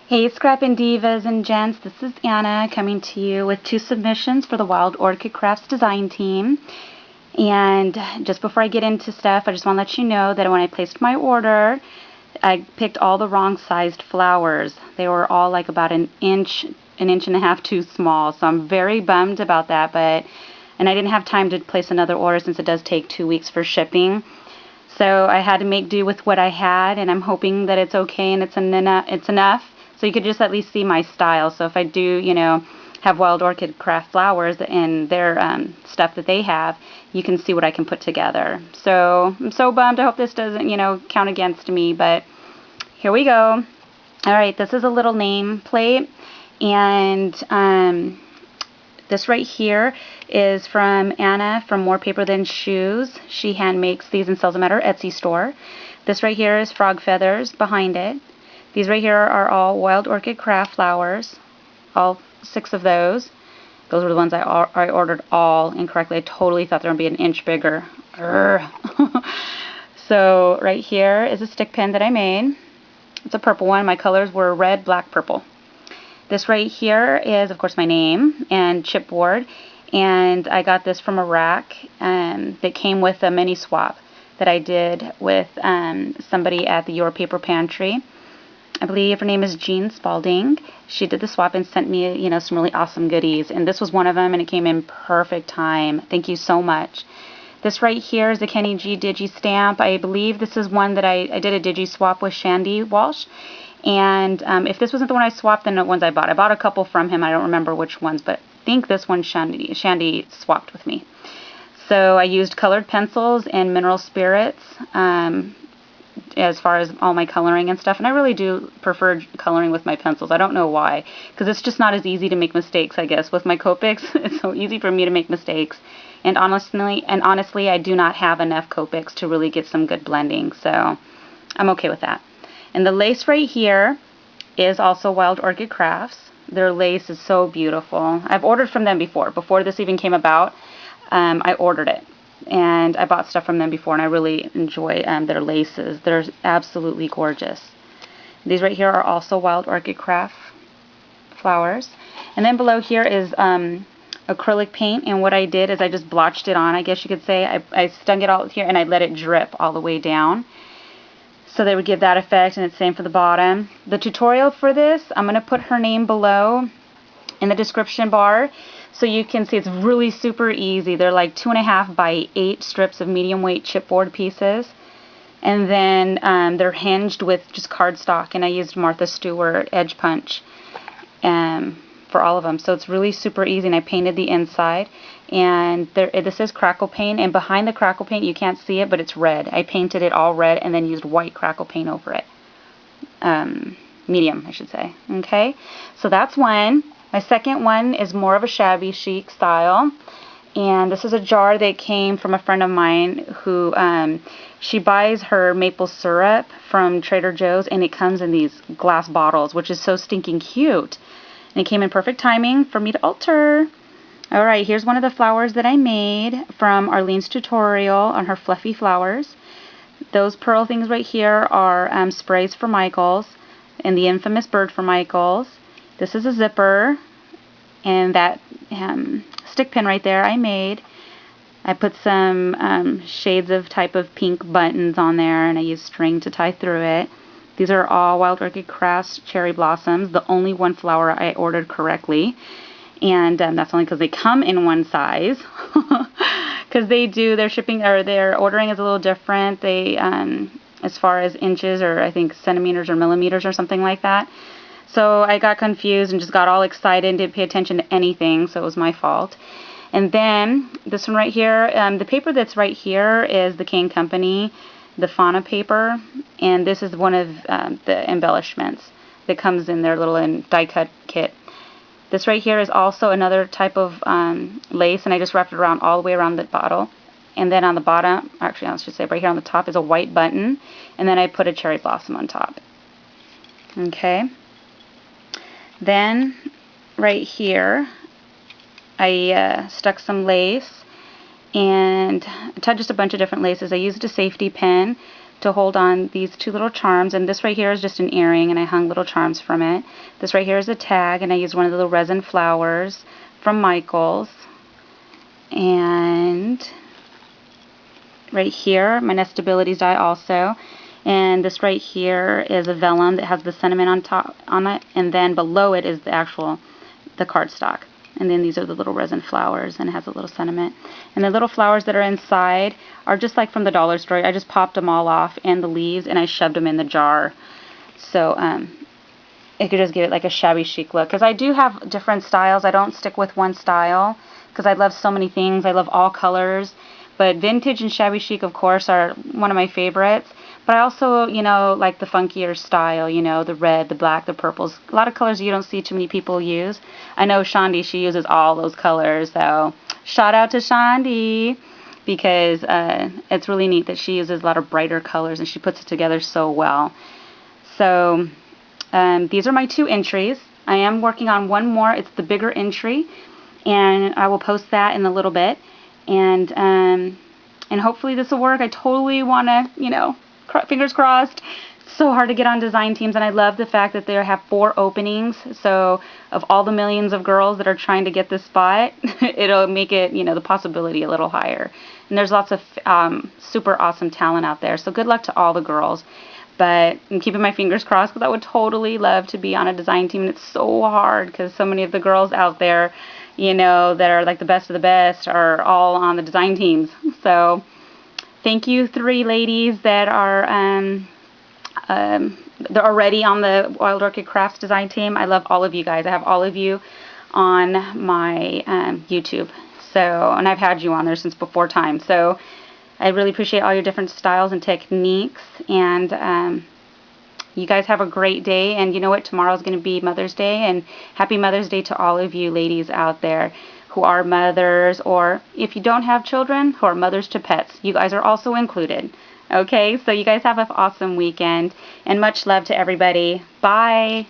Hey Scrappin' Divas and Gents, this is Anna coming to you with 2 submissions for the Wild Orchid Crafts design team. And just before I get into stuff, I just want to let you know that when I placed my order, I picked all the wrong sized flowers. They were all like about an inch and a half too small, so I'm very bummed about that. And I didn't have time to place another order since it does take 2 weeks for shipping. So I had to make do with what I had, and I'm hoping that it's okay and it's enough. So you could just at least see my style. So if I do, have Wild Orchid Craft flowers and their stuff that they have, you can see what I can put together. So I'm so bummed. I hope this doesn't, count against me, but here we go. All right, this is a little name plate, and this right here is from Anna from More Paper Than Shoes. She hand makes these and sells them at her Etsy store. This right here is frog feathers behind it. These right here are all Wild Orchid Craft flowers, all 6 of those. Those were the ones I ordered all incorrectly. I totally thought they were going to be an inch bigger. So right here is a stick pin that I made. It's a purple one. My colors were red, black, purple. This right here is, of course, my name and chipboard. And I got this from a rack that came with a mini swap that I did with somebody at the Your Paper Pantry. I believe her name is Jean Spalding. She did the swap and sent me, some really awesome goodies. And this was one of them, and it came in perfect time. Thank you so much. This right here is the Kenny G Digi stamp. I believe this is one that I did a Digi swap with Shandy Walsh. And if this wasn't the one I swapped, then the ones I bought. I bought a couple from him. I don't remember which ones, but I think this one Shandy swapped with me. So I used colored pencils and mineral spirits as far as all my coloring and stuff, and I really do prefer coloring with my pencils. I don't know why, because it's just not as easy to make mistakes, I guess. With my Copics, it's so easy for me to make mistakes, and honestly, I do not have enough Copics to really get some good blending, so I'm okay with that. And the lace right here is also Wild Orchid Crafts. Their lace is so beautiful. I've ordered from them before this even came about. I ordered it. And I bought stuff from them before, and I really enjoy their laces. They're absolutely gorgeous. These right here are also Wild Orchid Craft flowers. And then below here is acrylic paint, and what I did is I just blotched it on, I guess you could say. I stung it all here, and I let it drip all the way down. So they would give that effect, and it's the same for the bottom. The tutorial for this, I'm going to put her name below in the description bar, so you can see it's really super easy. They're like 2.5 by 8 strips of medium weight chipboard pieces, and then they're hinged with just cardstock, and I used Martha Stewart edge punch for all of them. So it's really super easy, and I painted the inside, and this is crackle paint, and behind the crackle paint you can't see it, but it's red. I painted it all red and then used white crackle paint over it. Medium, I should say. Okay, so that's one. My second one is more of a shabby chic style, and this is a jar that came from a friend of mine who she buys her maple syrup from Trader Joe's, and it comes in these glass bottles, which is so stinking cute. And it came in perfect timing for me to alter. Alright, here's one of the flowers that I made from Arlene's tutorial on her fluffy flowers. Those pearl things right here are sprays for Michaels, and the infamous bird for Michaels. This is a zipper, and that stick pin right there I made. I put some shades of type of pink buttons on there, and I used string to tie through it. These are all Wild Orchid Crafts cherry blossoms, the only one flower I ordered correctly. And that's only because they come in one size. Because their shipping or their ordering is a little different. They, as far as inches or I think centimeters or millimeters or something like that. So I got confused and just got all excited and didn't pay attention to anything, so it was my fault. And then this one right here, the paper that's right here is the Kane Company, the Fauna paper, and this is one of the embellishments that comes in their little die-cut kit. This right here is also another type of lace, and I just wrapped it around all the way around the bottle. And then on the bottom, actually I should say right here on the top is a white button, and then I put a cherry blossom on top. Okay. Then, right here, I stuck some lace, and I tied just a bunch of different laces. I used a safety pin to hold on these two little charms, and this right here is just an earring, and I hung little charms from it. This right here is a tag, and I used one of the little resin flowers from Michael's. And right here, my Nestabilities die also. And this right here is a vellum that has the sentiment on top on it, and then below it is the cardstock. And then these are the little resin flowers, and it has a little sentiment. And the little flowers that are inside are just like from the dollar store. I just popped them all off, and the leaves, and I shoved them in the jar. So it could just give it like a shabby chic look. Because I do have different styles. I don't stick with one style because I love so many things. I love all colors. But vintage and shabby chic, of course, are one of my favorites. But I also, you know, like the funkier style, you know, the red, the black, the purples. A lot of colors you don't see too many people use. I know Shandi, she uses all those colors. So shout out to Shandi, because it's really neat that she uses a lot of brighter colors and she puts it together so well. So these are my 2 entries. I am working on one more. It's the bigger entry, and I will post that in a little bit. And hopefully this will work. I totally want to, you know, fingers crossed. It's so hard to get on design teams, and I love the fact that they have 4 openings. So of all the millions of girls that are trying to get this spot, it'll make it, you know, the possibility a little higher. And there's lots of super awesome talent out there. So good luck to all the girls. But I'm keeping my fingers crossed, because I would totally love to be on a design team. And it's so hard because so many of the girls out there, you know, that are like the best of the best are all on the design teams. So thank you 3 ladies that are they're already on the Wild Orchid Crafts design team. I love all of you guys. I have all of you on my YouTube. So, and I've had you on there since before time. So I really appreciate all your different styles and techniques. And you guys have a great day. And you know what? Tomorrow's going to be Mother's Day. And happy Mother's Day to all of you ladies out there who are mothers, or if you don't have children, who are mothers to pets. You guys are also included. Okay, so you guys have an awesome weekend, and much love to everybody. Bye.